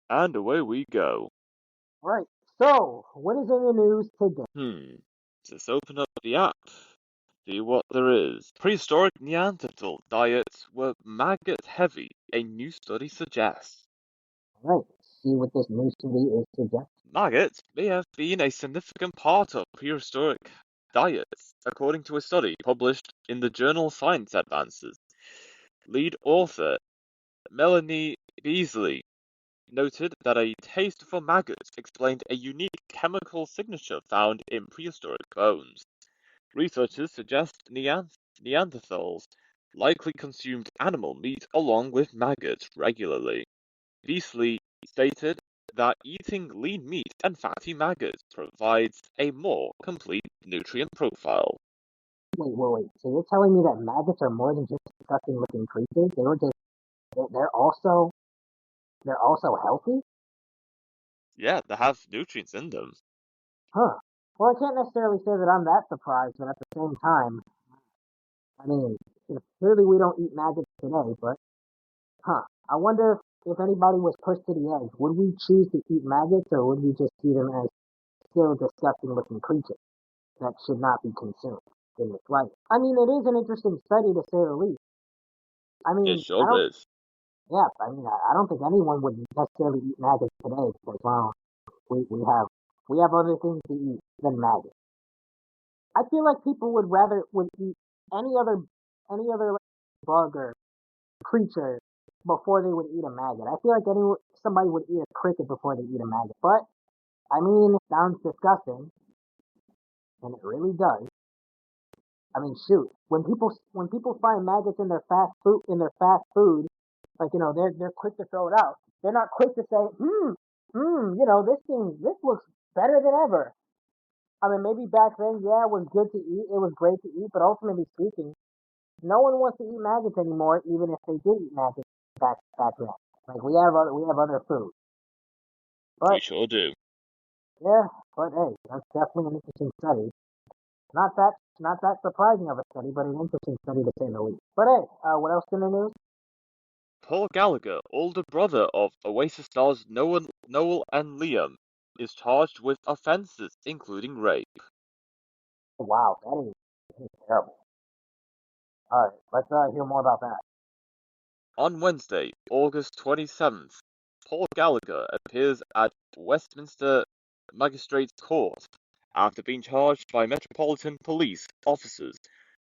And away we go. Right. So, what is in the news today? Hmm. Let's open up the app. See what there is. Prehistoric Neanderthal diets were maggot heavy, a new study suggests. Right. See what this new study is today. Maggots may have been a significant part of prehistoric diets, according to a study published in the journal Science Advances. Lead author Melanie Beasley noted that a taste for maggots explained a unique chemical signature found in prehistoric bones. Researchers suggest Neanderthals likely consumed animal meat along with maggots regularly. Beasley stated that eating lean meat and fatty maggots provides a more complete nutrient profile. Wait. So you're telling me that maggots are more than just disgusting looking creatures? They're also healthy? Yeah, they have nutrients in them. Huh. Well, I can't necessarily say that I'm that surprised, but at the same time, I mean, clearly we don't eat maggots today, but huh. I wonder if anybody was pushed to the edge, would we choose to eat maggots or would we just see them as still disgusting looking creatures that should not be consumed in this life? I mean, it is an interesting study to say the least. I It mean, I sure don't, is. yeah, I don't think anyone would necessarily eat maggots today because, well, we have other things to eat than maggots. I feel like people would eat any other like, bug or creature before they would eat a maggot. I feel like somebody would eat a cricket before they eat a maggot. But I mean, it sounds disgusting, and it really does. I mean, shoot, when people find maggots in their fast food, like they're quick to throw it out. They're not quick to say, this looks better than ever. I mean, maybe back then, yeah, it was good to eat, it was great to eat, but ultimately speaking, no one wants to eat maggots anymore, even if they did eat maggots back then. Like we have other food. We But sure do. yeah, but hey, that's definitely an interesting study. Not that surprising of a study, but an interesting study to say the least. But hey, what else in the news? Paul Gallagher, older brother of Oasis stars Noel and Liam, is charged with offenses including rape. Wow, that is terrible. All right, let's hear more about that. On Wednesday, August 27th, Paul Gallagher appears at Westminster Magistrates Court after being charged by Metropolitan Police officers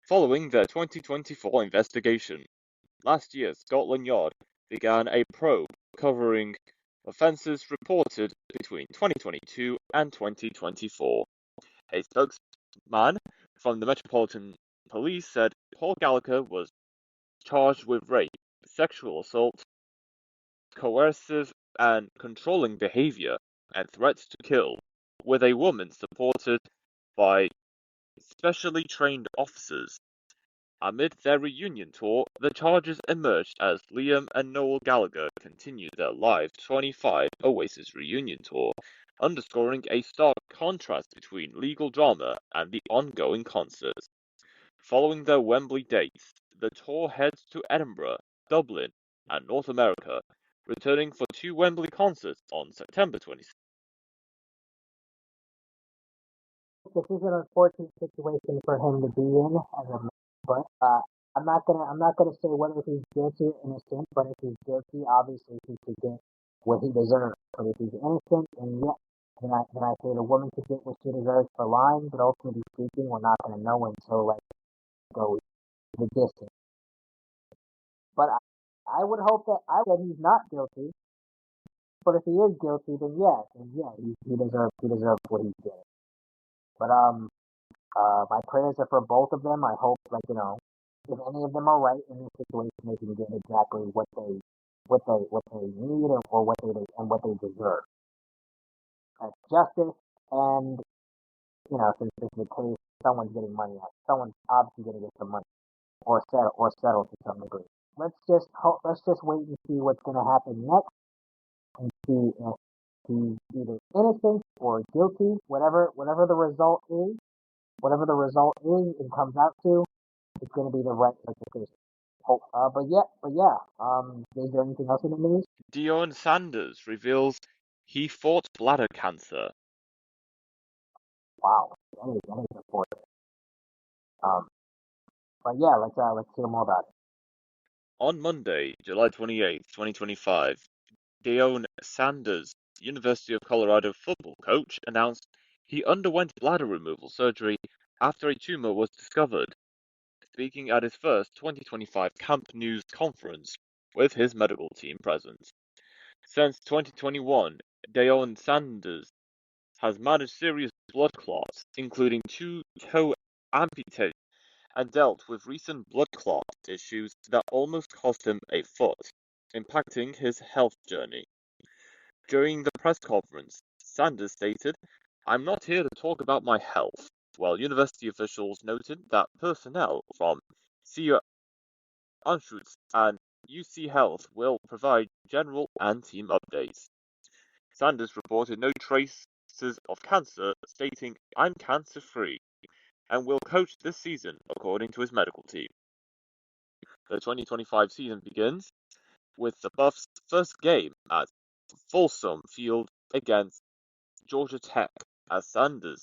following their 2024 investigation. Last year, Scotland Yard began a probe covering offences reported between 2022 and 2024. A spokesman from the Metropolitan Police said Paul Gallagher was charged with rape, sexual assault, coercive and controlling behavior, and threats to kill, with a woman supported by specially trained officers. Amid their reunion tour, the charges emerged as Liam and Noel Gallagher continued their live 25 Oasis reunion tour, underscoring a stark contrast between legal drama and the ongoing concerts. Following their Wembley dates, the tour heads to Edinburgh, Dublin, and North America, returning for two Wembley concerts on September 26th. This is an unfortunate situation for him to be in as a man, but I'm not gonna say whether he's guilty or innocent. But if he's guilty, obviously he should get what he deserves. But if he's innocent, and yeah, then I say the woman should get what she deserves for lying. But ultimately speaking, we're not gonna know until like goes the distance. But I would hope that he's not guilty. But if he is guilty, then yeah, he deserves what he's getting. But my prayers are for both of them. I hope, like if any of them are right in this situation, they can get exactly what they need or what they deserve. That's justice, and since this is the case, someone's getting money out. Someone's obviously going to get some money or settle to some degree. Let's just wait and see what's going to happen next, and see if he's either innocent or guilty. Whatever the result is and comes out to, it's going to be the right decision. But yeah. Is there anything else in the news? Deion Sanders reveals he fought bladder cancer. Wow, that is important. Um, but yeah, let's hear more about it. On Monday, July 28th, 2025, Deion Sanders, University of Colorado football coach, announced he underwent bladder removal surgery after a tumor was discovered, speaking at his first 2025 Camp News conference with his medical team present. Since 2021, Deion Sanders has managed serious blood clots, including two toe amputations, and dealt with recent blood clot issues that almost cost him a foot, impacting his health journey. During the press conference, Sanders stated, "I'm not here to talk about my health," while university officials noted that personnel from CU Anschutz and UC Health will provide general and team updates. Sanders reported no traces of cancer, stating, "I'm cancer-free and will coach this season," according to his medical team. The 2025 season begins with the Buffs' first game at Folsom Field against Georgia Tech, as Sanders,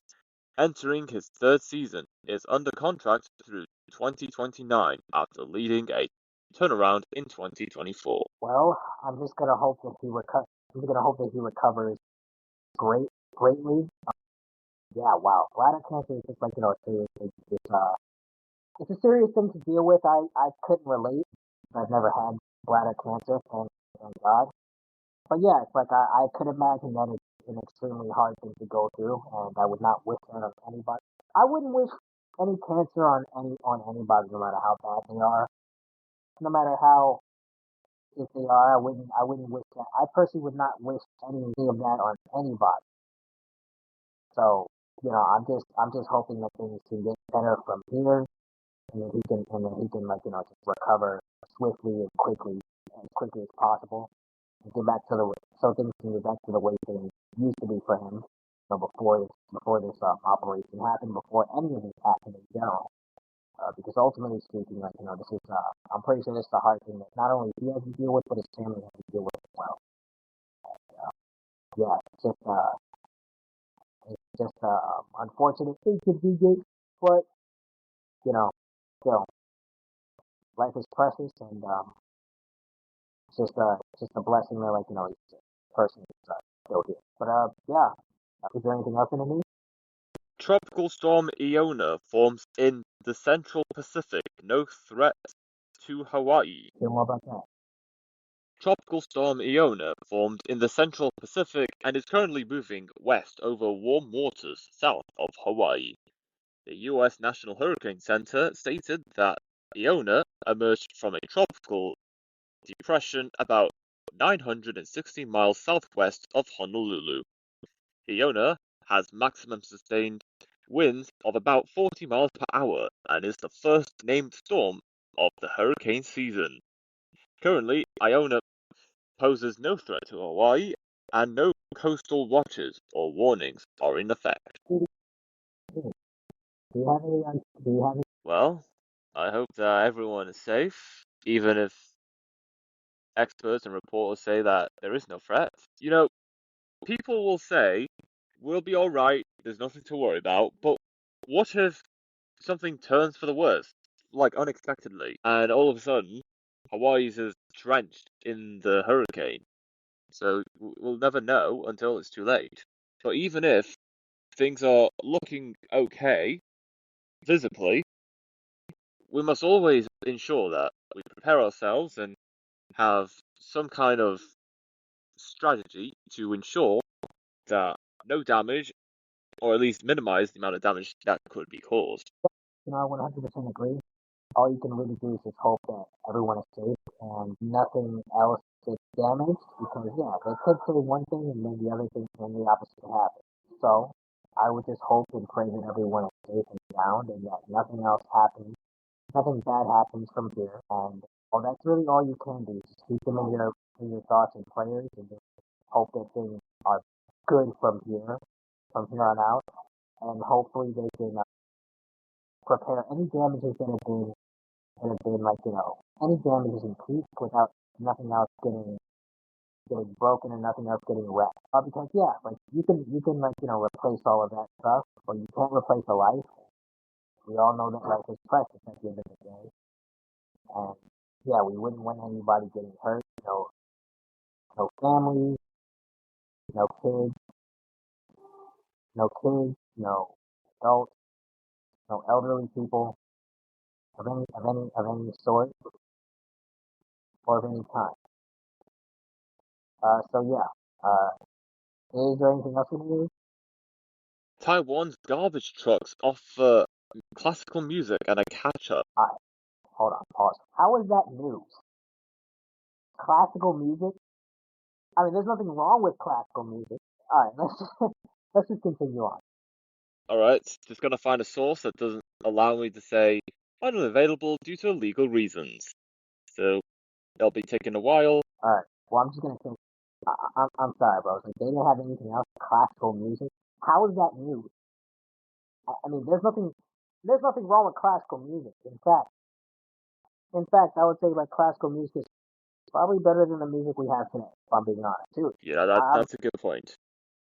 entering his third season, is under contract through 2029 after leading a turnaround in 2024. Well, I'm just gonna hope that he recovers greatly. Yeah, wow. Bladder cancer is just like serious. It's a serious thing to deal with. I couldn't relate. I've never had bladder cancer, thank God. But yeah, it's like I could imagine that it's an extremely hard thing to go through, and I would not wish that on anybody. I wouldn't wish any cancer on anybody, no matter how bad they are, no matter how if they are. I wouldn't wish that. I personally would not wish any of that on anybody. So I'm just hoping that things can get better from here, and then he can just recover swiftly and quickly as possible and get back to the so things can get back to the way things used to be for him. Before this operation happened, before any of this happened in general. Because ultimately speaking, this is I'm pretty sure this is a hard thing that not only he has to deal with, but his family has to deal with as well. Yeah, it's just unfortunate thing to be good, but you know, still, life is precious, and it's just a blessing that each person is still here. But yeah, is there anything else in the news? Tropical storm Iona forms in the central Pacific, no threat to Hawaii. Hear more about that. Tropical storm Iona formed in the central Pacific and is currently moving west over warm waters south of Hawaii. The U.S. National Hurricane Center stated that Iona emerged from a tropical depression about 960 miles southwest of Honolulu. Iona has maximum sustained winds of about 40 miles per hour and is the first named storm of the hurricane season. Currently, Iona poses no threat to Hawaii, and no coastal watches or warnings are in effect. Do you have any? Well, I hope that everyone is safe, even if experts and reporters say that there is no threat. People will say, "We'll be alright, there's nothing to worry about," but what if something turns for the worse, like unexpectedly, and all of a sudden, Hawaii's is drenched in the hurricane? So we'll never know until it's too late. But even if things are looking okay physically, we must always ensure that we prepare ourselves and have some kind of strategy to ensure that no damage, or at least minimize the amount of damage that could be caused. I 100% agree. All you can really do is just hope that everyone is safe and nothing else gets damaged. Because yeah, they could say one thing and then the other thing, and the opposite could happen. So I would just hope and pray that everyone is safe and sound, and that nothing else happens, nothing bad happens from here. And well, that's really all you can do. Just keep them in your thoughts and prayers, and just hope that things are good from here on out, and hopefully they can prepare any damages that have been like any damage is increased without nothing else getting broken and nothing else getting wrecked. Because yeah, like you can like replace all of that stuff, but you can't replace a life. We all know that life is precious at the end of the day, and yeah, we wouldn't want anybody getting hurt. No families, no kids, no adults, no elderly people of any sort or of any kind. So yeah. Is there anything else we can do? Taiwan's garbage trucks offer classical music and a catch-up. Alright, hold on, pause. How is that news? Classical music? I mean, there's nothing wrong with classical music. Alright, let's just continue on. Alright, just gonna find a source that doesn't allow me to say unavailable due to legal reasons. So it'll be taking a while. Alright, well, I'm just gonna say, I'm sorry, bro. Like, they didn't have anything else classical music. How is that news? I mean, there's nothing wrong with classical music. In fact, I would say like classical music is probably better than the music we have today. If I'm being honest, too. Yeah, I'm that's a good point.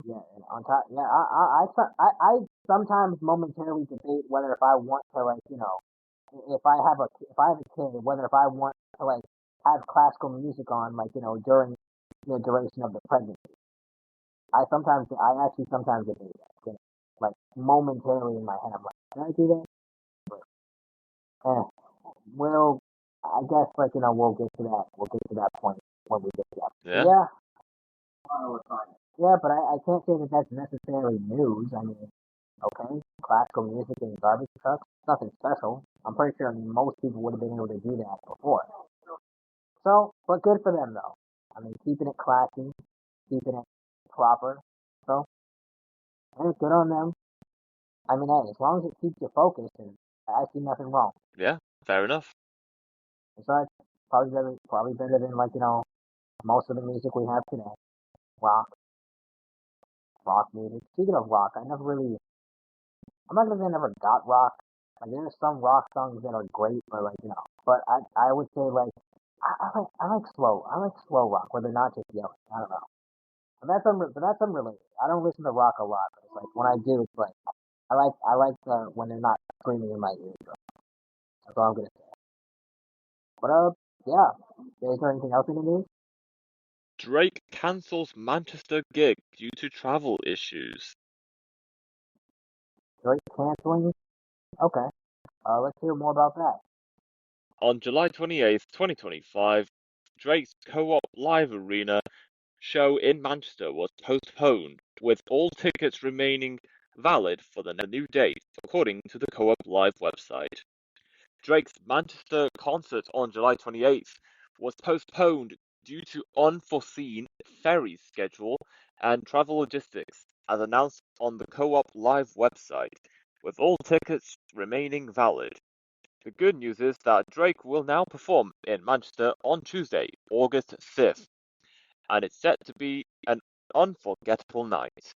Yeah, and on top, yeah, I sometimes momentarily debate whether if I want to if I have a kid, whether if I want to have classical music on during the duration of the pregnancy. I actually sometimes debate that. Like momentarily in my head, I'm like, can I do that? But, well, I guess we'll get to that. We'll get to that point when we get to that. Yeah. Yeah. Yeah, but I can't say that that's necessarily news. I mean, okay, classical music and garbage trucks, nothing special. I'm pretty sure most people would have been able to do that before. So, but good for them though. I mean, keeping it classy, keeping it proper. So, hey, good on them. I mean, hey, as long as it keeps you focused, and I see nothing wrong. Yeah, fair enough. Besides, probably better than most of the music we have today. Rock, rock music. Speaking of rock, I'm not gonna say I never got rock. Like there's some rock songs that are great, but but I would say I like slow rock where they're not just yelling. I don't know, but that's unrelated. I don't listen to rock a lot, but it's like when I do, it's like I like when they're not screaming in my ears. That's all I'm gonna say. But yeah. Is there anything else in the news? Drake cancels Manchester gig due to travel issues. Drake canceling? Okay. Let's hear more about that. On July 28th, 2025, Drake's Co-op Live Arena show in Manchester was postponed, with all tickets remaining valid for the new date, according to the Co-op Live website. Drake's Manchester concert on July 28th was postponed due to unforeseen ferry schedule and travel logistics, as announced on the Co-op Live website, with all tickets remaining valid. The good news is that Drake will now perform in Manchester on Tuesday, August 5th, and it's set to be an unforgettable night.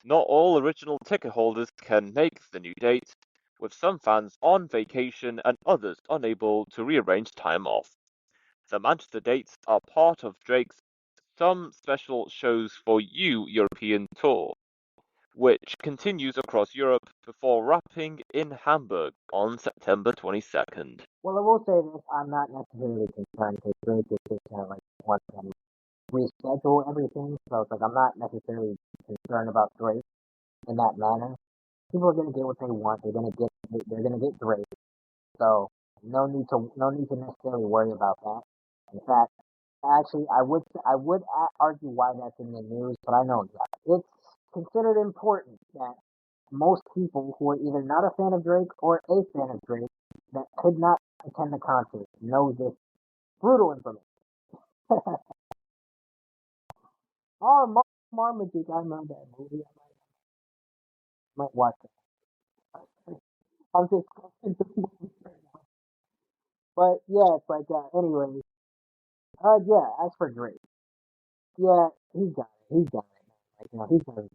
Not all original ticket holders can make the new date, with some fans on vacation and others unable to rearrange time off. The Manchester dates are part of Drake's Some Special Shows for You European tour, which continues across Europe before wrapping in Hamburg on September 22nd. Well, I will say this: I'm not necessarily concerned because Drake is just wants to reschedule everything. So it's like I'm not necessarily concerned about Drake in that manner. People are gonna get what they want. They're gonna get Drake. So no need to necessarily worry about that. In fact, actually, I would argue why that's in the news, but I know that it's considered important that most people who are either not a fan of Drake or a fan of Drake that could not attend the concert know this brutal information. Oh, Marmaduke, I know that movie. I might watch it. I'm just but yeah, it's like anyway. Yeah. As for Drake, yeah, he's got it. He's got it. He's got it.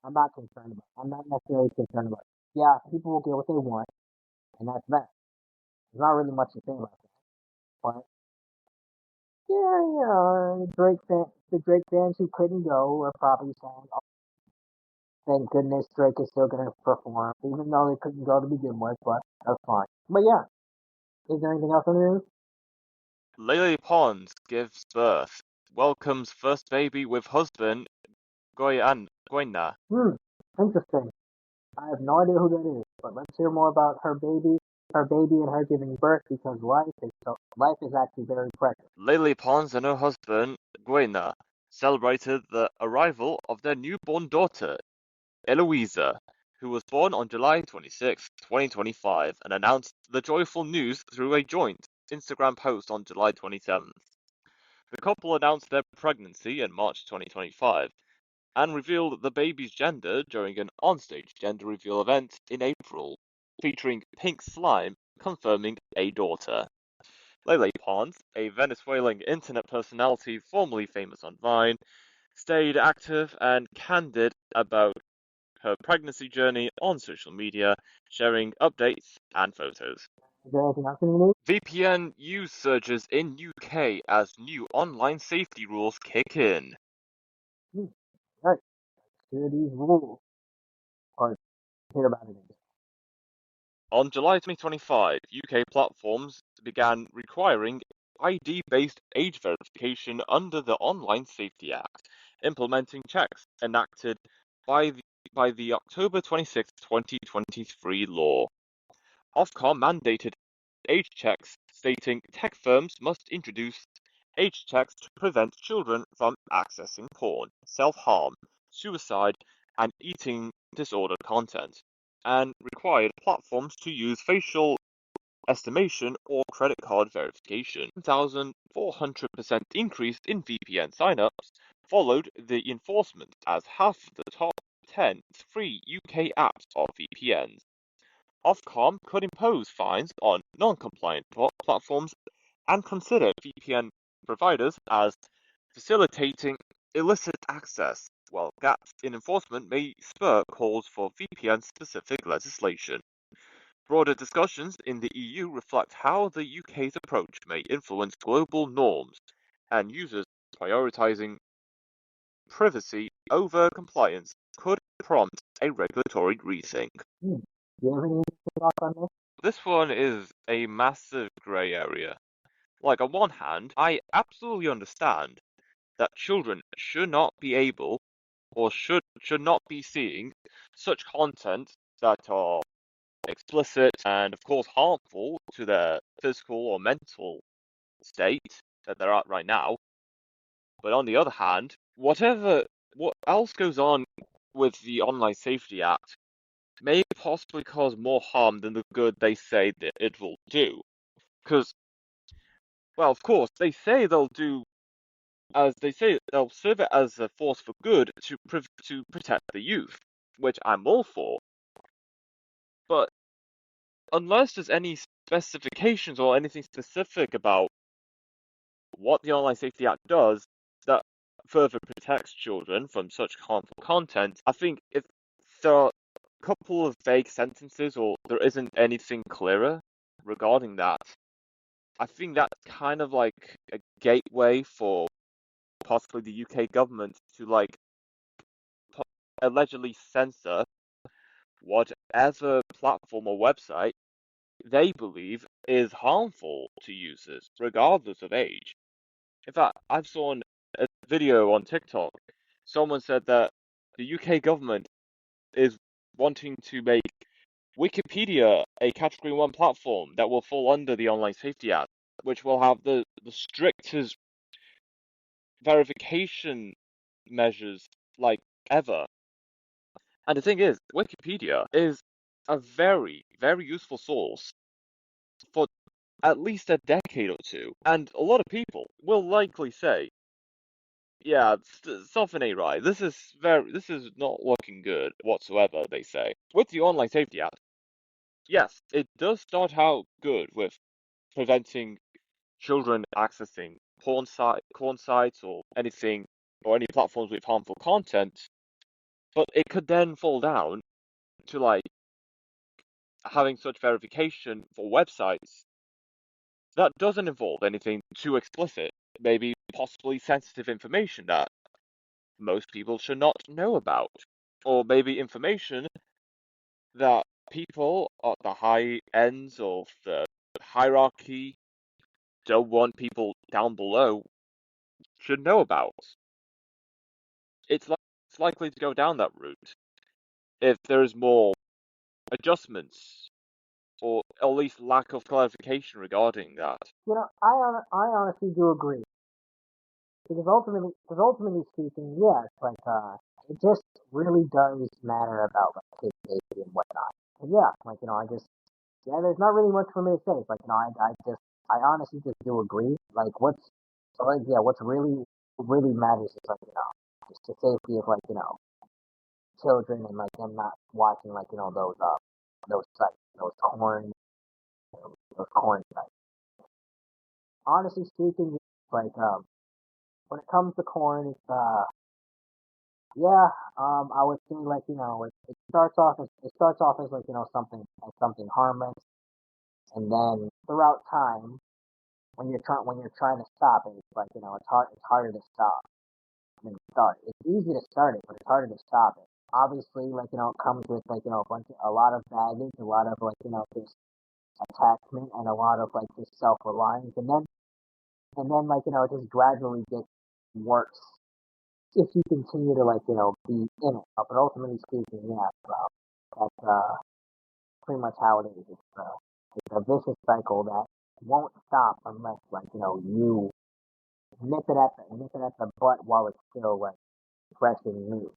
I'm not concerned about. I'm not necessarily concerned about. Yeah, people will get what they want, and that's that. There's not really much to say about that. But yeah, the Drake fans who couldn't go are probably saying, "Oh, thank goodness Drake is still gonna perform, even though they couldn't go to begin with." But that's fine. But yeah, is there anything else on the news? Lily Pons gives birth, welcomes first baby with husband Goyna. Interesting. I have no idea who that is, but let's hear more about her baby, and her giving birth because life is actually very precious. Lily Pons and her husband Goyna celebrated the arrival of their newborn daughter, Eloisa, who was born on July 26, 2025, and announced the joyful news through a joint Instagram post on July 27th. The couple announced their pregnancy in March 2025 and revealed the baby's gender during an onstage gender reveal event in April, featuring pink slime confirming a daughter. Lele Pons, a Venezuelan internet personality formerly famous on Vine, stayed active and candid about her pregnancy journey on social media, sharing updates and photos. Is there anything else in the news? VPN use surges in UK as new online safety rules kick in. Right, here these rules, or hear about it. On July 2025, UK platforms began requiring ID-based age verification under the Online Safety Act, implementing checks enacted by the October 26, 2023 law. Ofcom mandated age checks, stating tech firms must introduce age checks to prevent children from accessing porn, self-harm, suicide, and eating disorder content, and required platforms to use facial estimation or credit card verification. 1,400% increase in VPN signups followed the enforcement as half the top 10 free UK apps are VPNs. Ofcom could impose fines on non-compliant platforms and consider VPN providers as facilitating illicit access, while gaps in enforcement may spur calls for VPN-specific legislation. Broader discussions in the EU reflect how the UK's approach may influence global norms, and users prioritizing privacy over compliance could prompt a regulatory rethink. Do you have any thoughts on this? This one is a massive grey area. Like, on one hand, I absolutely understand that children should not be able or should not be seeing such content that are explicit and, of course, harmful to their physical or mental state that they're at right now. But on the other hand, what else goes on with the Online Safety Act may possibly cause more harm than the good they say that it will do. Because, well, of course, they say they'll do, as they say, they'll serve it as a force for good to protect the youth, which I'm all for. But unless there's any specifications or anything specific about what the Online Safety Act does that further protects children from such harmful content, I think if there are a couple of vague sentences or there isn't anything clearer regarding that, I think that's kind of like a gateway for possibly the UK government to like allegedly censor whatever platform or website they believe is harmful to users, regardless of age. In fact, I've saw a video on TikTok. Someone said that the UK government is wanting to make Wikipedia a Category 1 platform that will fall under the Online Safety Act, which will have the strictest verification measures like ever. And the thing is, Wikipedia is a very, very useful source for at least a decade or two. And a lot of people will likely say, yeah, something ain't right. This is not looking good whatsoever, they say. With the Online Safety Act, yes, it does start out good with preventing children accessing porn sites or anything or any platforms with harmful content, but it could then fall down to like having such verification for websites that doesn't involve anything too explicit, maybe possibly sensitive information that most people should not know about, or maybe information that people at the high ends of the hierarchy don't want people down below should know about. It's it's likely to go down that route if there's more adjustments or at least lack of clarification regarding that. I honestly do agree because ultimately speaking, yeah, it's like it just really does matter about like kid safety and whatnot. And yeah, like I just there's not really much for me to say. It's like I honestly just do agree. Like what's really matters is like just the safety of like children and like them not watching like those sites, those corn sites. Honestly speaking, like when it comes to corn, it's yeah, I would say like it starts off as like something harmless, and then throughout time when you're trying to stop it, it's like it's harder to stop than start. It's easy to start it, but it's harder to stop it. Obviously, like it comes with like a lot of baggage, a lot of like this attachment, and a lot of like this self reliance, and then like it just gradually gets worse if you continue to like be in it. But ultimately speaking, yeah, that's pretty much how it is. It's a vicious cycle that won't stop unless like you nip it at the butt while it's still like fresh and new.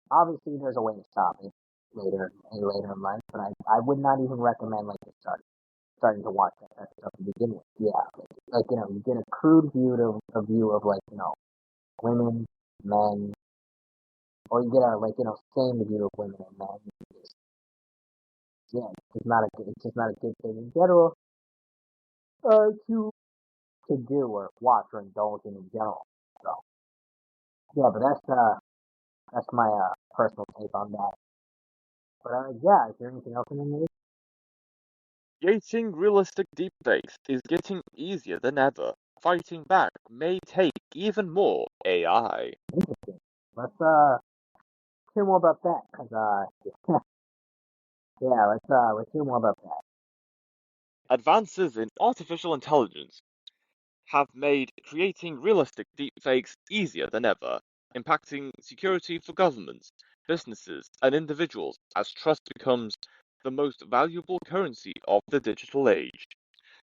Obviously, there's a way to stop it later in life, but I would not even recommend like just starting to watch that kind of stuff to begin with. Yeah, like you get a crude view of like women, men, or you get a like same view of women and men. Just, yeah, it's just not a good thing in general to do or watch or indulge in general. So yeah, but that's my personal take on that. But yeah, is there anything else in the news? Creating realistic deepfakes is getting easier than ever. Fighting back may take even more AI. Interesting. Let's hear more about that, cause yeah, let's hear more about that. Advances in artificial intelligence have made creating realistic deepfakes easier than ever, impacting security for governments, businesses, and individuals as trust becomes the most valuable currency of the digital age.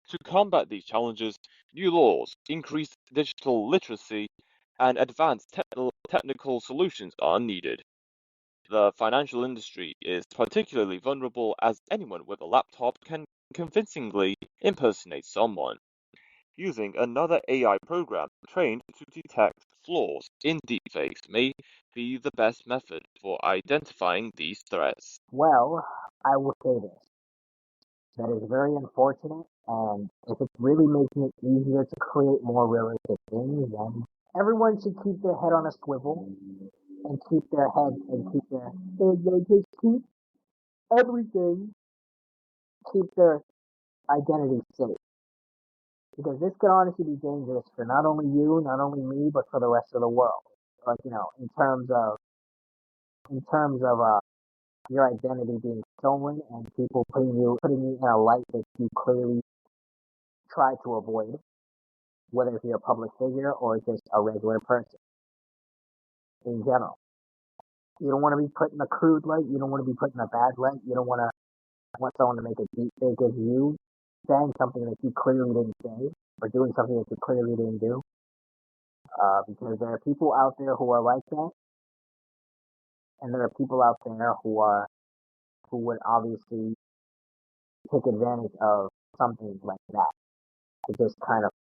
To combat these challenges, new laws, increased digital literacy, and advanced technical solutions are needed. The financial industry is particularly vulnerable as anyone with a laptop can convincingly impersonate someone. Using another AI program trained to detect flaws in deepfakes may be the best method for identifying these threats. Well, I will say this. That is very unfortunate, and if it's really making it easier to create more realistic things, then everyone should keep their head on a swivel and just keep everything, keep their identity safe. Because this could honestly be dangerous for not only you, not only me, but for the rest of the world. Like, in terms of your identity being stolen and people putting you in a light that you clearly try to avoid, whether if you're a public figure or just a regular person in general. You don't want to be put in a crude light. You don't want to be put in a bad light. You don't want someone to make a deep fake of you saying something that you clearly didn't say or doing something that you clearly didn't do. Because there are people out there who are like that, and there are people out there who would obviously take advantage of something like that to just kind of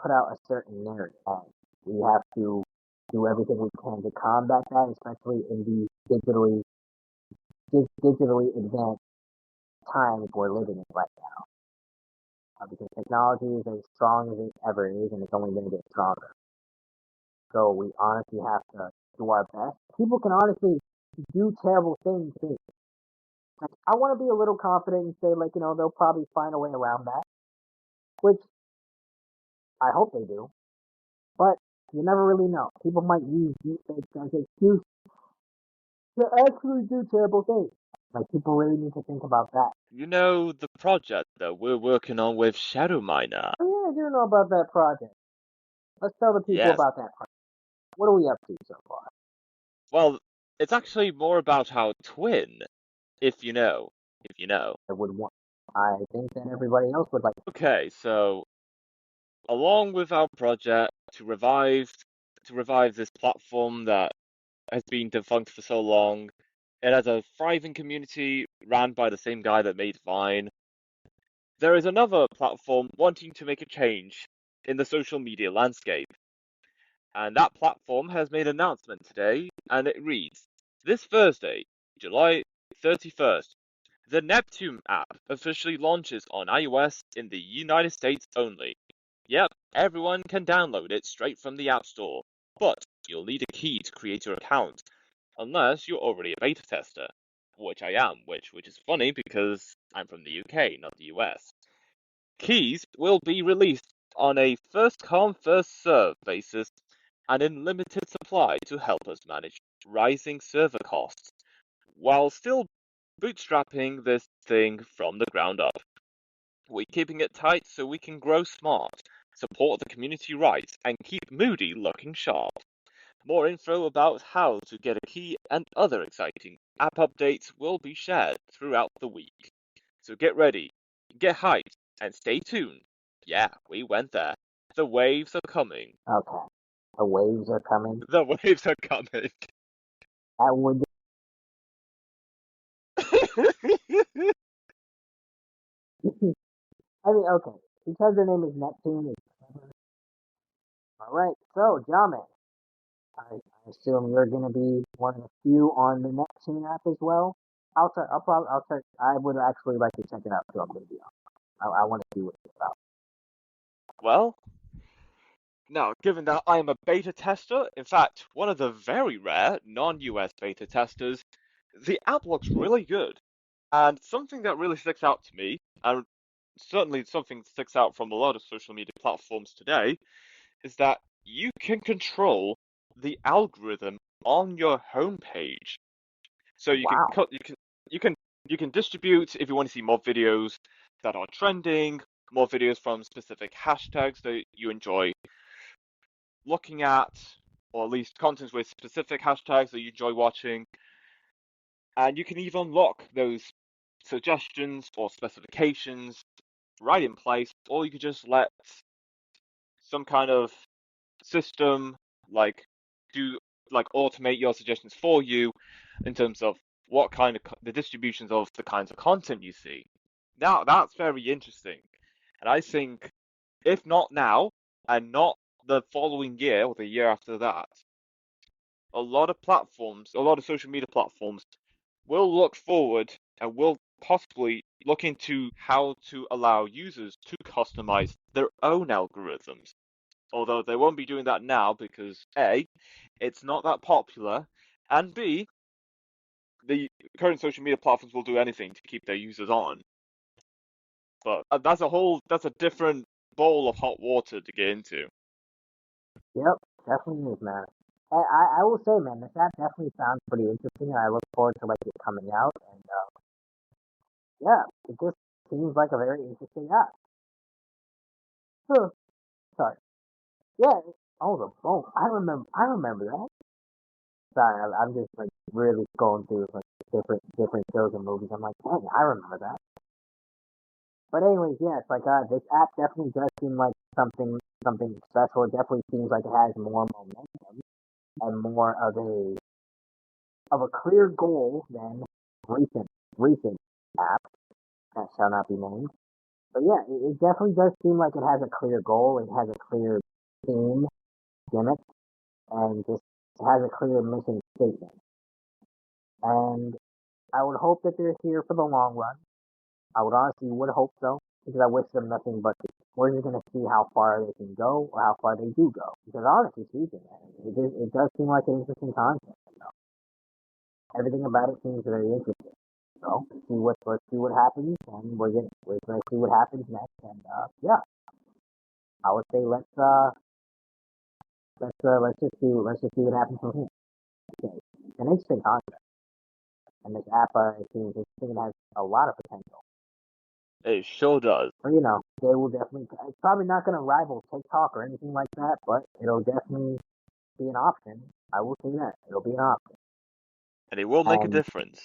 put out a certain narrative. And we have to do everything we can to combat that, especially in these digitally advanced times we're living in right now. Because technology is as strong as it ever is, and it's only going to get stronger. So we honestly have to do our best. People can honestly do terrible things too. Like, I want to be a little confident and say, like, they'll probably find a way around that. which I hope they do. But you never really know. People might use deepfakes as an excuse to actually do terrible things. Like people really need to think about that. You know the project that we're working on with Shadow Miner? Oh yeah, I do know about that project. Let's tell the people Yes. about that project. What are we up to so far? Well, it's actually more about how twin, if you know. If you know. I would want. I think that everybody else would like. Okay, so along with our project to revive this platform that has been defunct for so long, it has a thriving community ran by the same guy that made Vine. There is another platform wanting to make a change in the social media landscape, and that platform has made an announcement today, and it reads, this Thursday, July 31st, the Neptune app officially launches on iOS in the United States only. Yep, everyone can download it straight from the App Store, but you'll need a key to create your account, unless you're already a beta tester, which I am, which is funny because I'm from the UK, not the US. Keys will be released on a first come, first served basis and in limited supply to help us manage rising server costs, while still bootstrapping this thing from the ground up. We're keeping it tight so we can grow smart, support the community rights, and keep Moody looking sharp. More info about how to get a key and other exciting app updates will be shared throughout the week. So get ready, get hyped, and stay tuned. Yeah, we went there. The waves are coming. Okay, the waves are coming. The waves are coming. That would. I mean, okay, because their name is Neptune. All right, so Jamin, I assume you're going to be one of the few on the Neptune app as well. I'll try. I'll try. I would actually like to check it out too. I'm going to be honest. I want to see what it's about. Well, now, given that I am a beta tester, in fact, one of the very rare non-US beta testers, the app looks really good. And something that really sticks out to me, and certainly something that sticks out from a lot of social media platforms today, is that you can control the algorithm on your homepage. So you can Wow. cut, you can you can distribute if you want to see more videos that are trending, more videos from specific hashtags that you enjoy looking at, or at least content with specific hashtags that you enjoy watching. And you can even unlock those suggestions or specifications right in place, or you could just let some kind of system like do like automate your suggestions for you in terms of what kind of the distributions of the kinds of content you see. Now that's very interesting, and I think if not now and not the following year or the year after that, a lot of social media platforms will look forward and will possibly look into how to allow users to customize their own algorithms. Although they won't be doing that now because A, it's not that popular, and B, the current social media platforms will do anything to keep their users on. But that's a different bowl of hot water to get into. Yep, definitely is, man. I will say, man, this app definitely sounds pretty interesting, and I look forward to like it coming out. And yeah, it just seems like a very interesting app. Huh, sorry. Yeah. Oh, the phone. I remember. I remember that. Sorry, I'm just like really going through like different shows and movies. I'm like, dang, I remember that. But anyways, yeah, it's like this app definitely does seem like something special. It definitely seems like it has more momentum and more of a clear goal than recent app that shall not be named. But yeah, it definitely does seem like it has a clear goal. It has a clear theme, gimmick, and just it has a clear mission statement. And I would hope that they're here for the long run. I would honestly would hope so because I wish them nothing but we're just gonna see how far they can go or how far they do go. Because honestly speaking, it does seem like an interesting concept. You know? Everything about it seems very interesting. So let's see what happens, and we're gonna see what happens next. And yeah, I would say let's just see what happens from here. Okay. It's an interesting concept, and this app, it seems, this thing has a lot of potential. It sure does. But they will definitely. It's probably not going to rival TikTok or anything like that, but it'll definitely be an option. I will say that it'll be an option, And it will make a and difference.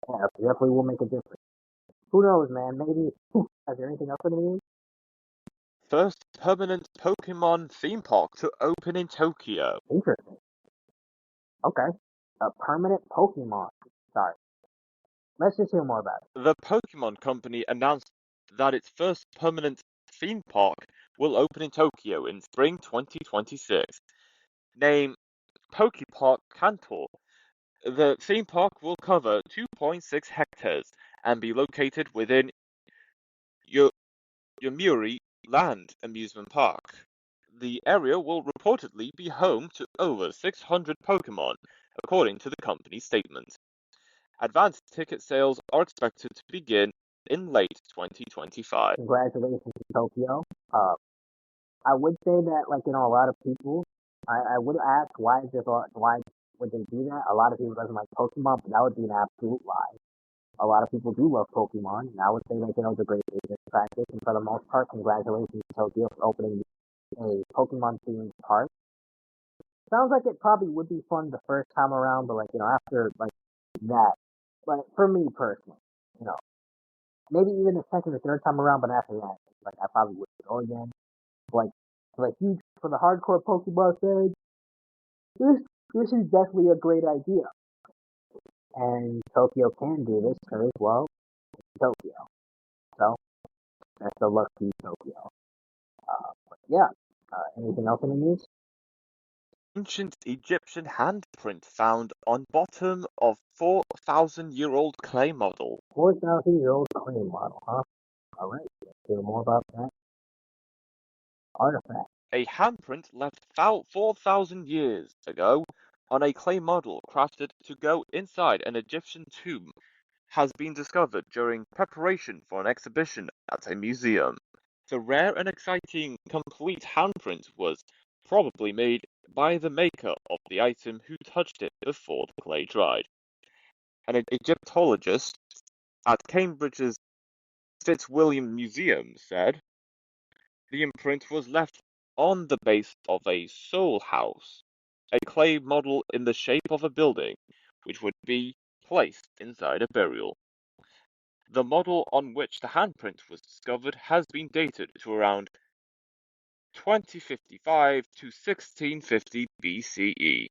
yeah, it definitely will make a difference. Who knows, man? Maybe. Is there anything else in the news? First permanent Pokemon theme park to open in Tokyo. Interesting. Okay, a permanent Pokemon. Sorry. Let's just hear more about it. The Pokemon Company announced that its first permanent theme park will open in Tokyo in spring 2026. Named Pokepark Kanto, the theme park will cover 2.6 hectares and be located within Yomiuri Land Amusement Park. The area will reportedly be home to over 600 Pokemon, according to the company's statement. Advanced ticket sales are expected to begin in late 2025. Congratulations to Tokyo. I would say that, like, a lot of people, I would ask why would they do that? A lot of people doesn't like Pokemon, but that would be an absolute lie. A lot of people do love Pokemon, and I would say, like, it's a great business practice. And for the most part, congratulations to Tokyo for opening a Pokemon themed park. Sounds like it probably would be fun the first time around, but, like, after, like, that, but for me personally, you know, maybe even the second or third time around, but after that, like, I probably would go again. Like, huge for the hardcore Pokemon fans, this is definitely a great idea. And Tokyo can do this because, well, Tokyo. So, best of luck to Tokyo. But yeah, anything else in the news? Ancient Egyptian handprint found on bottom of 4,000-year-old clay model. 4,000-year-old clay model, huh? Alright, let's hear more about that artifact. A handprint left 4,000 years ago on a clay model crafted to go inside an Egyptian tomb has been discovered during preparation for an exhibition at a museum. The rare and exciting complete handprint was probably made by the maker of the item who touched it before the clay dried. An Egyptologist at Cambridge's Fitzwilliam Museum said the imprint was left on the base of a soul house, a clay model in the shape of a building, which would be placed inside a burial. The model on which the handprint was discovered has been dated to around 2055 to 1650 BCE.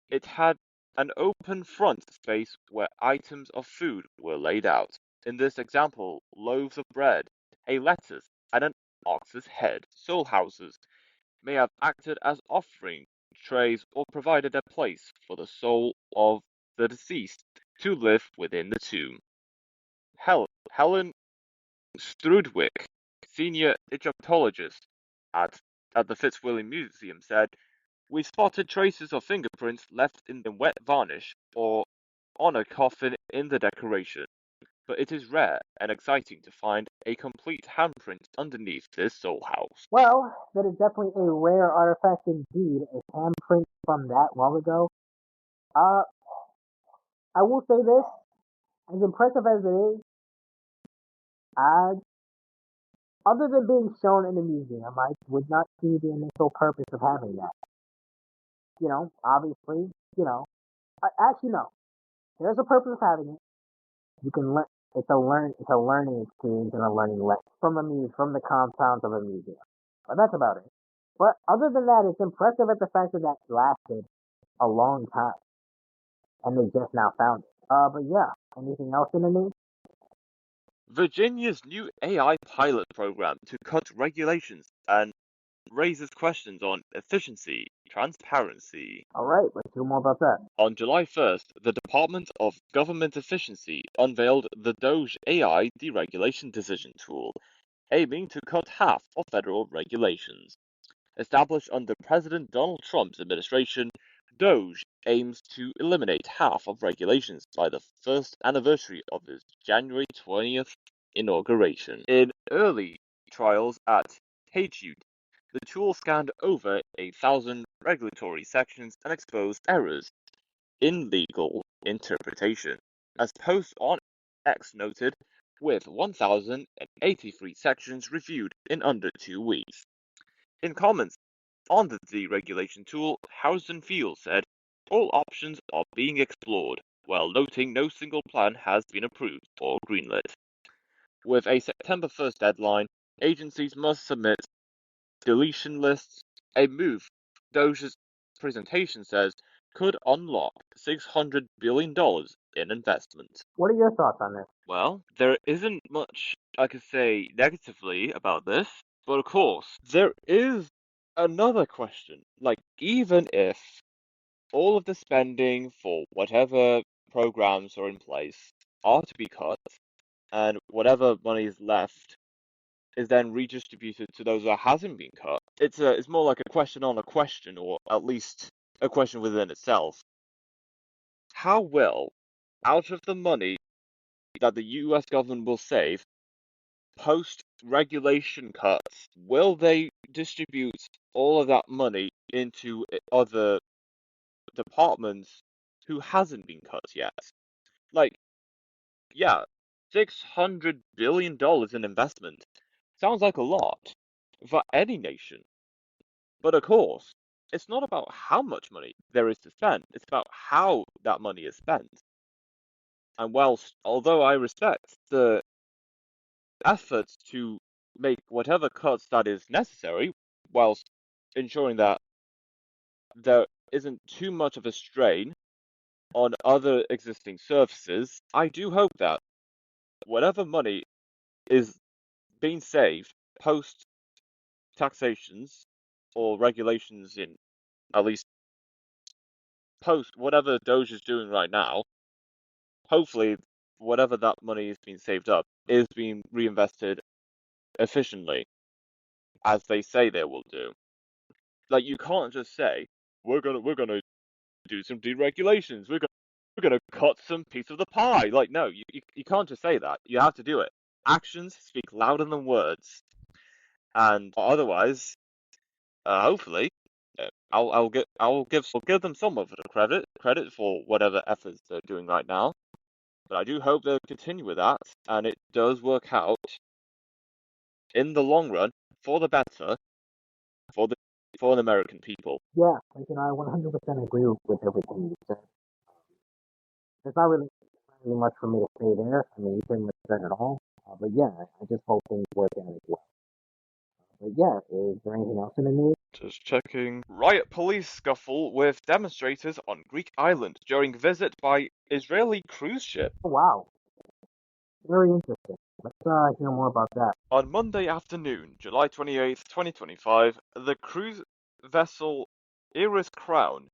It had an open front space where items of food were laid out. In this example, loaves of bread, a lettuce, and an ox's head. Soul houses may have acted as offering trays or provided a place for the soul of the deceased to live within the tomb. Helen Strudwick, senior Egyptologist at, at the Fitzwilliam Museum, said, "We spotted traces of fingerprints left in the wet varnish or on a coffin in the decoration, but it is rare and exciting to find a complete handprint underneath this soul house." Well, that is definitely a rare artifact indeed, a handprint from that long ago. Uh, I will say this, as impressive as it is, I, other than being shown in a museum, I would not see the initial purpose of having that. Obviously, actually no. There's a purpose of having it. You can learn. It's a learning experience and a learning lesson from the compounds of a museum. But that's about it. But other than that, it's impressive at the fact that that lasted a long time and they just now found it. But yeah, anything else in the news? Virginia's new AI pilot program to cut regulations and raises questions on efficiency, transparency. All right, let's hear more about that. On July 1st, the Department of Government Efficiency unveiled the Doge AI deregulation decision tool, aiming to cut half of federal regulations. Established under President Donald Trump's administration, Doge aims to eliminate half of regulations by the first anniversary of his January 20th inauguration. In early trials at page view. The tool scanned over 1,000 regulatory sections and exposed errors in legal interpretation, as posts on X noted, with 1,083 sections reviewed in under 2 weeks. In comments on the deregulation tool, Housen Field said, all options are being explored, while noting no single plan has been approved or greenlit. With a September 1st deadline, agencies must submit deletion lists, a move Doge's presentation says could unlock $600 billion in investment. What are your thoughts on this? Well, there isn't much I could say negatively about this, but of course, there is another question. Like, even if all of the spending for whatever programs are in place are to be cut, and whatever money is left is then redistributed to those that hasn't been cut. It's more like a question on a question, or at least a question within itself. How will, out of the money that the US government will save, post regulation cuts, will they distribute all of that money into other departments who hasn't been cut yet? Like, yeah, $600 billion in investment sounds like a lot for any nation. But of course, it's not about how much money there is to spend, it's about how that money is spent. And although I respect the efforts to make whatever cuts that is necessary, whilst ensuring that there isn't too much of a strain on other existing services, I do hope that whatever money is being saved post taxations or regulations in at least post whatever Doge is doing right now, hopefully whatever that money is being saved up is being reinvested efficiently, as they say they will do. Like, you can't just say we're gonna do some deregulations, we're gonna cut some piece of the pie. Like, no, you can't just say that. You have to do it. Actions speak louder than words, and otherwise, hopefully, I'll give them some of the credit for whatever efforts they're doing right now. But I do hope they'll continue with that, and it does work out in the long run for the better for the American people. Yeah, like, I 100% agree with everything you said. There's not really much for me to say there. I mean, you pretty much said it all. But yeah, I just hope things work out as well. But yeah, is there anything else in the news? Just checking. Riot police scuffle with demonstrators on Greek island during visit by Israeli cruise ship. Oh, wow. Very interesting. Let's hear more about that. On Monday afternoon, July 28th, 2025, the cruise vessel Iris Crown,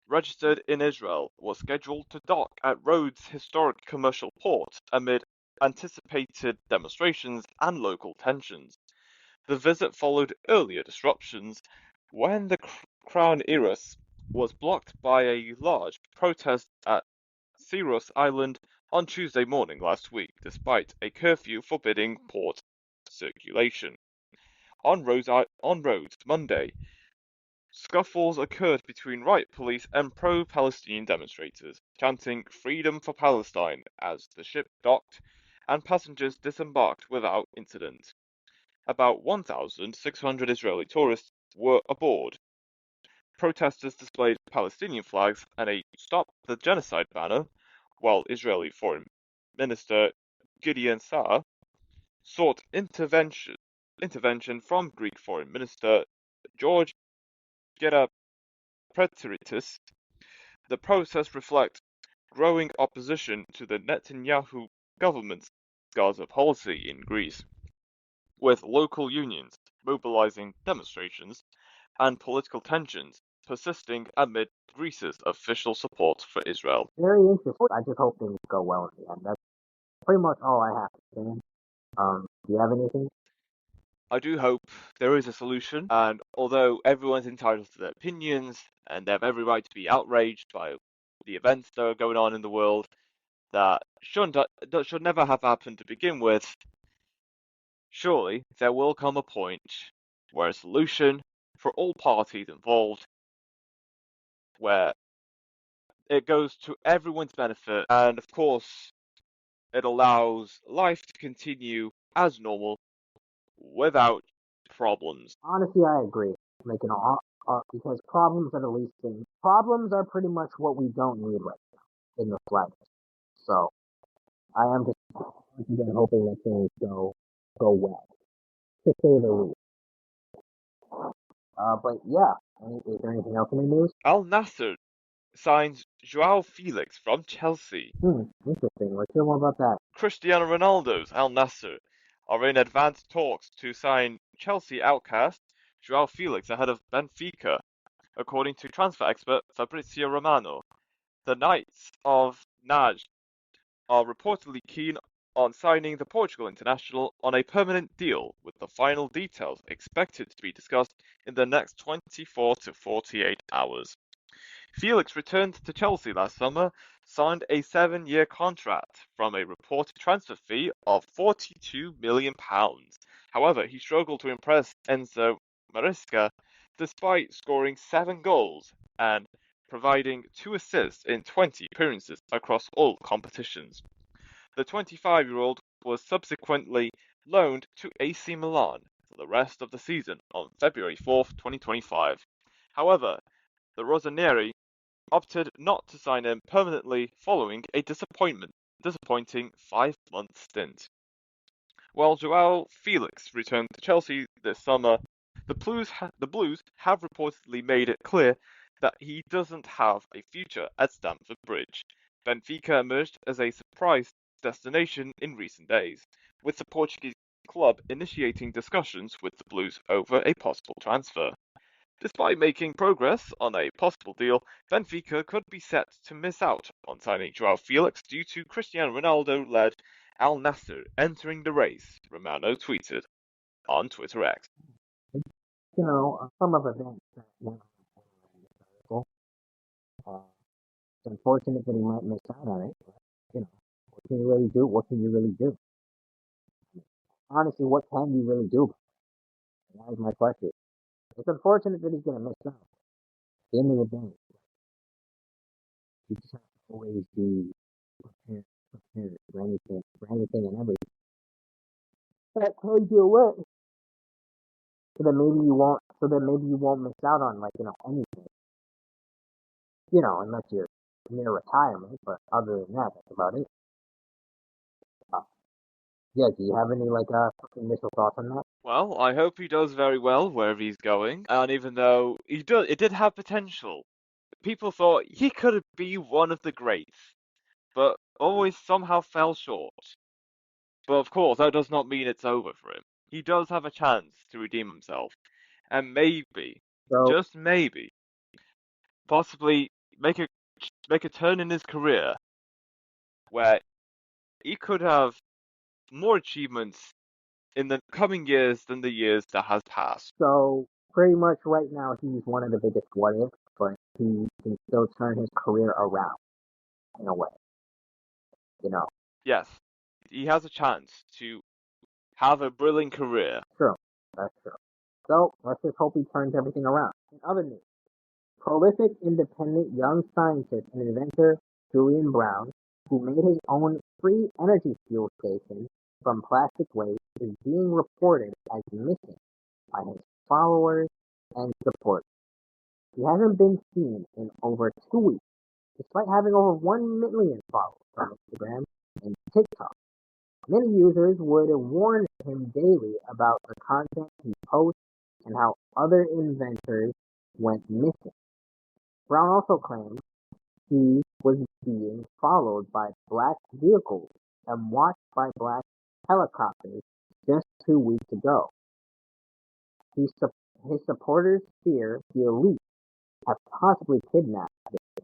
registered in Israel, was scheduled to dock at Rhodes' historic commercial port amid anticipated demonstrations and local tensions. The visit followed earlier disruptions when the Crown Iris was blocked by a large protest at Cyrus Island on Tuesday morning last week, despite a curfew forbidding port circulation. On Rhodes Monday, scuffles occurred between riot police and pro-Palestinian demonstrators, chanting "Freedom for Palestine" as the ship docked and passengers disembarked without incident. About 1,600 Israeli tourists were aboard. Protesters displayed Palestinian flags and a "Stop the Genocide" banner, while Israeli Foreign Minister Gideon Saar sought intervention from Greek Foreign Minister George Geropetritis. The protests reflect growing opposition to the Netanyahu government's Gaza policy in Greece, with local unions mobilizing demonstrations and political tensions persisting amid Greece's official support for Israel. Very interesting. I just hope things go well in the end. That's pretty much all I have to say. Do you have anything? I do hope there is a solution, and although everyone's entitled to their opinions and they have every right to be outraged by the events that are going on in the world that should never have happened to begin with, surely there will come a point where a solution for all parties involved, where it goes to everyone's benefit, and of course, it allows life to continue as normal without problems. Honestly, I agree. Like, because problems are the least thing. Problems are pretty much what we don't need right now in the slightest. So I am just again hoping that things go well, to say the least. But yeah, is there anything else in the news? Al Nasser signs Joao Felix from Chelsea. Interesting. Let's hear more about that. Cristiano Ronaldo's Al Nassr are in advanced talks to sign Chelsea outcast Joao Felix ahead of Benfica, according to transfer expert Fabrizio Romano. The Knights of Najd are reportedly keen on signing the Portugal international on a permanent deal, with the final details expected to be discussed in the next 24 to 48 hours. Felix returned to Chelsea last summer, signed a 7-year contract from a reported transfer fee of £42 million. However, he struggled to impress Enzo Maresca despite scoring 7 goals and providing 2 assists in 20 appearances across all competitions. The 25-year-old was subsequently loaned to AC Milan for the rest of the season on February 4th, 2025. However, the Rossoneri opted not to sign him permanently following a disappointing 5-month stint. While Joao Felix returned to Chelsea this summer, the Blues have reportedly made it clear that he doesn't have a future at Stamford Bridge. Benfica emerged as a surprise destination in recent days, with the Portuguese club initiating discussions with the Blues over a possible transfer. Despite making progress on a possible deal, Benfica could be set to miss out on signing Joao Felix due to Cristiano Ronaldo-led Al Nassr entering the race, Romano tweeted on Twitter X. Some of events that went on in the article. It's unfortunate that he might miss out on it, but, what can you really do? What can you really do? Honestly, what can you really do? That is my question. It's unfortunate that he's going to miss out. At the end of the day, you just have to always be prepared for anything and everything. That comes your way. So that maybe you won't miss out on, like, anything. Unless you're near retirement, but other than that, that's about it. Uh, yeah, do you have any, initial thoughts on that? Well, I hope he does very well wherever he's going, and even though it did have potential. People thought he could be one of the greats, but always somehow fell short. But of course, that does not mean it's over for him. He does have a chance to redeem himself, and maybe, So, just maybe, possibly make a turn in his career where he could have more achievements in the coming years than the years that has passed. so pretty much right now he's one of the biggest what ifs, but he can still turn his career around in a way. You know, Yes, he has a chance to have a brilliant career. true, that's true. So let's just hope he turns everything around. In other news, prolific independent young scientist and inventor Julian Brown, who made his own free energy fuel station from plastic waste, is being reported as missing by his followers and supporters. He hasn't been seen in over 2 weeks, despite having over 1 million followers on Instagram and TikTok. Many users would warn him daily about the content he posts and how other inventors went missing. Brown also claimed he was being followed by black vehicles and watched by black helicopters just 2 weeks ago. His supporters fear the elite have possibly kidnapped him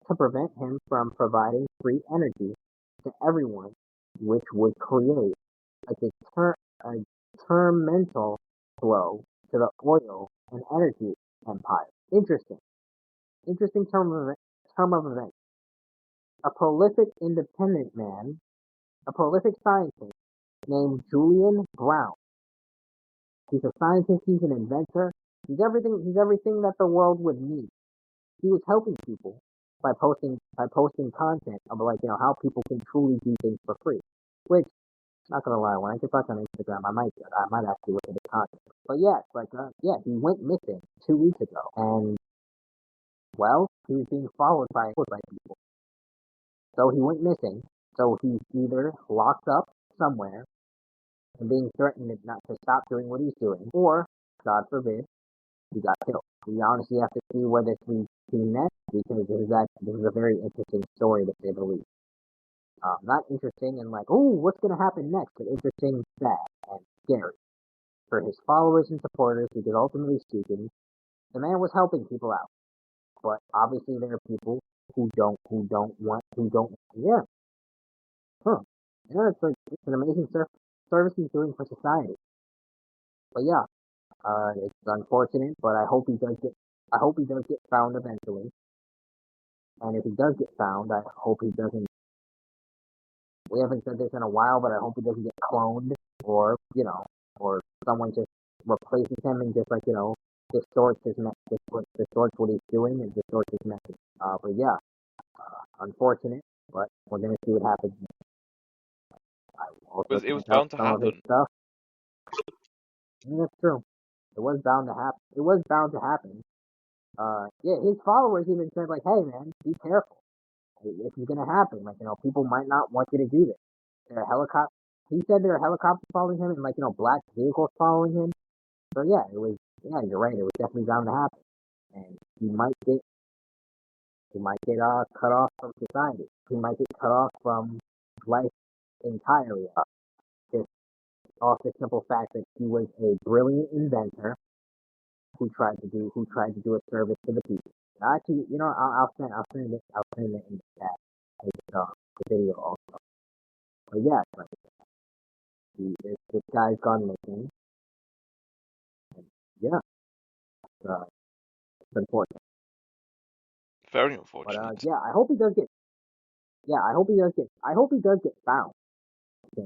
to prevent him from providing free energy to everyone, which would create a detrimental blow to the oil and energy empire. Interesting term of events. A prolific a prolific scientist named Julian Brown, He's a scientist. He's an inventor. He's everything. He's everything that the world would need. He was helping people by posting content of like how people can truly do things for free. Which, not gonna lie, when I get back on Instagram, I might actually look at the content. But yeah, he went missing 2 weeks ago, and well, he was being followed by people. So he went missing. So he's either locked up somewhere and being threatened not to stop doing what he's doing, or God forbid, he got killed. We honestly have to see where this leads to next because this is a very interesting story to say the least. Not interesting and like, oh, what's gonna happen next, but interesting, sad, and scary for his followers and supporters because ultimately speaking, the man was helping people out. But obviously there are people yeah, huh. Yeah, it's an amazing service he's doing for society. But yeah, it's unfortunate, but I hope he does get found eventually. And if he does get found, I hope he doesn't. We haven't said this in a while, but I hope he doesn't get cloned or or someone just replaces him and just distorts distorts what he's doing and distorts his message. But yeah, unfortunate, but we're gonna see what happens. I also It was check out bound to some of his happen. stuff. That's true. It was bound to happen. It was bound to happen. Yeah, his followers even said like, "Hey, man, be careful. This is gonna happen. Like, people might not want you to do this." There are helicopters. He said there are helicopters following him and black vehicles following him. So yeah, it was. Yeah, you're right. It was definitely bound to happen, and he might get cut off from society. He might get cut off from life entirely. Just off the simple fact that he was a brilliant inventor who tried to do a service to the people. Actually, I'll send it in the chat. The video also. But yeah, this guy's gone missing. And yeah, uh, it's unfortunate. Very But unfortunate. yeah, I hope he does get. Yeah, I hope he does get. I hope he does get found.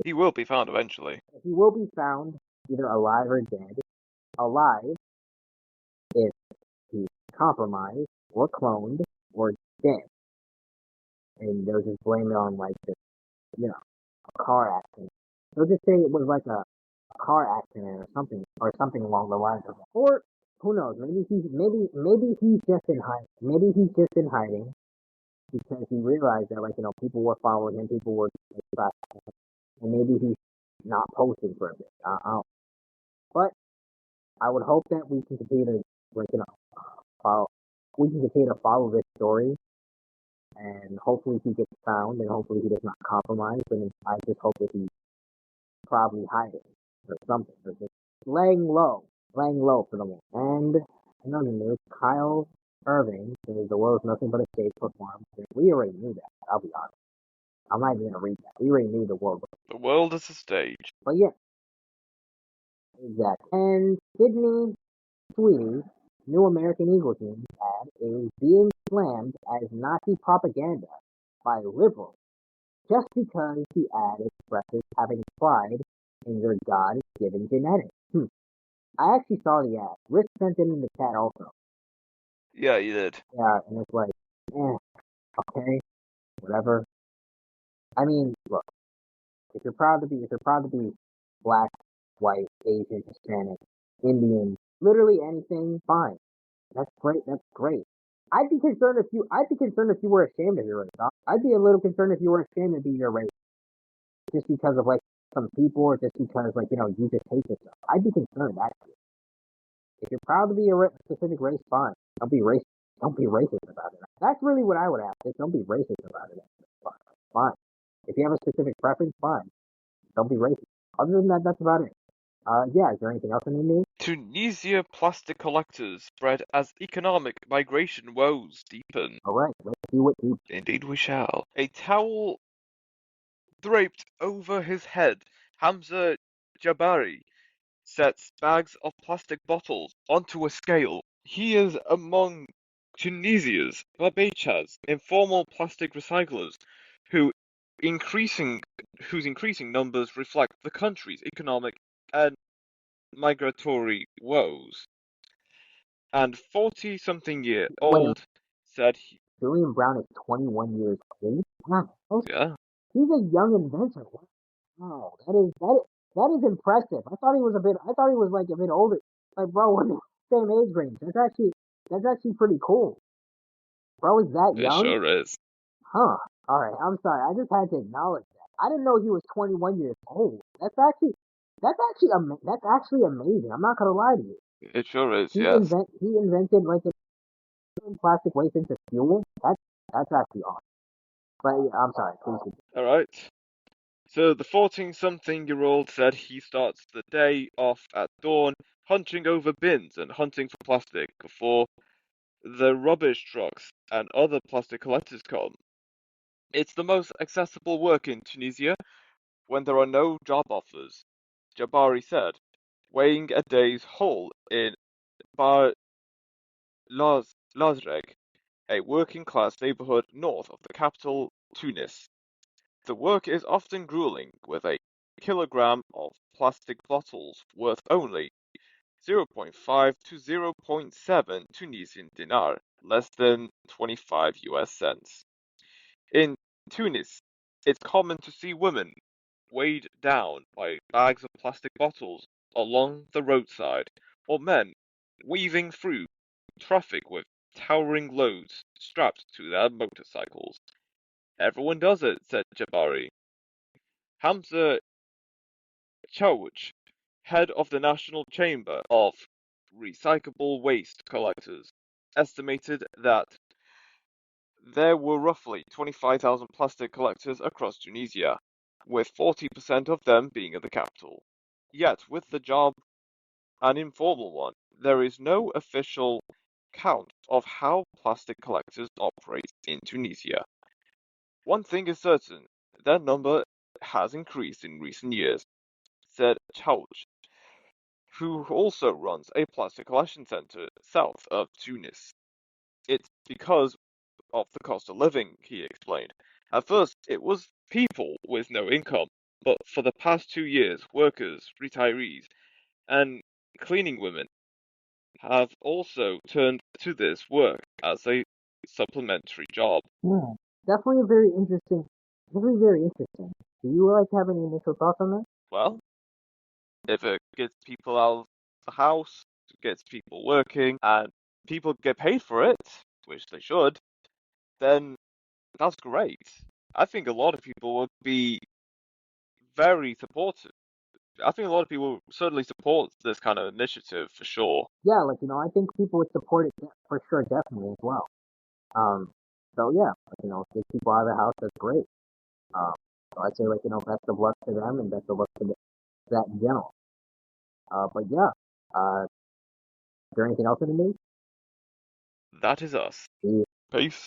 He will be found eventually. He will be found either alive or dead. Alive if he's compromised or cloned or dead, and they'll just blame it on a car accident. They'll just say it was like a car accident or something along the lines of that. Or who knows? Maybe he's just in hiding. Maybe he's just in hiding because he realized that people were following him, people were and maybe he's not posting for a bit. But I would hope that we can continue to follow. We can continue to follow this story, and hopefully he gets found, and hopefully he does not compromise. And I just hope that he's probably hiding or something, or just laying low for the moment. And another news: Kyle Irving says the world's nothing but a stage performance. We already knew that. I'll be honest. I'm not even gonna read that. We already knew the world. The world is a stage. But yeah, exactly. And Sydney Sweetie's new American Eagle team ad is being slammed as Nazi propaganda by liberals just because the ad expresses having pride in your God-given genetics. I actually saw the ad. Rick sent it in the chat also. Yeah, you did. Yeah, and it's like, okay, whatever. I mean, look, if you're proud to be black, white, Asian, Hispanic, Indian, literally anything, fine. That's great. That's great. I'd be concerned if you were ashamed of your race. I'd be a little concerned if you were ashamed to be your race, just because of some people, or just because you just hate yourself. I'd be concerned actually. If you're proud to be a specific race, fine. Don't be racist. Don't be racist about it. That's really what I would ask. Just don't be racist about it. Fine. If you have a specific preference, fine. Don't be racist. Other than that, that's about it. Yeah. Is there anything else in the news? Tunisia plastic collectors spread as economic migration woes deepen. All right. Let's see what you. Indeed we shall. A towel draped over his head, Hamza Jabari sets bags of plastic bottles onto a scale. He is among Tunisia's Barbachas, informal plastic recyclers, who increasing whose increasing numbers reflect the country's economic and migratory woes. And 40-something-year-old Wait, said he, Julian Brown is 21 years old. Wow, yeah, he's a young inventor. Wow, that is impressive. I thought he was a bit. I thought he was like a bit older. Like, bro, we're the same age range. That's actually pretty cool. Bro is that it young? sure is. Huh. All right. I'm sorry. I just had to acknowledge that. I didn't know he was 21 years old. That's actually amazing. I'm not gonna lie to you. It sure is, He yes. invented like a plastic waste into fuel. That's actually awesome. But yeah, I'm sorry. Please continue. Alright. So the 14-something-year-old said he starts the day off at dawn hunting over bins and hunting for plastic before the rubbish trucks and other plastic collectors come. It's the most accessible work in Tunisia when there are no job offers, Jabari said, weighing a day's haul in Bar Lazreg, a working-class neighborhood north of the capital, Tunis. The work is often grueling, with a kilogram of plastic bottles worth only 0.5 to 0.7 Tunisian dinar, less than 25 US cents. In Tunis, it's common to see women weighed down by bags of plastic bottles along the roadside, or men weaving through traffic with towering loads strapped to their motorcycles. Everyone does it, said Jabari. Hamza Chowch, head of the National Chamber of Recyclable Waste Collectors, estimated that there were roughly 25,000 plastic collectors across Tunisia, with 40% of them being in the capital. Yet, with the job an informal one, there is no official count of how plastic collectors operate in Tunisia. One thing is certain, their number has increased in recent years, said Chowch, who also runs a plastic collection center south of Tunis. It's because of the cost of living, he explained. At first, it was people with no income, but for the past 2 years, workers, retirees, and cleaning women have also turned to this work as a supplementary job. Yeah, definitely a very interesting. Definitely very interesting. Do you like have any initial thoughts on that? Well, if it gets people out of the house, gets people working, and people get paid for it, which they should, then that's great. I think a lot of people would be very supportive. I think a lot of people certainly support this kind of initiative for sure. Yeah, like I think people would support it for sure, definitely as well. Um, so yeah, get people out of the house. That's great. Um, so I'd say best of luck to them and best of luck to that in general. But yeah, is there anything else in the news? That is us. See Peace.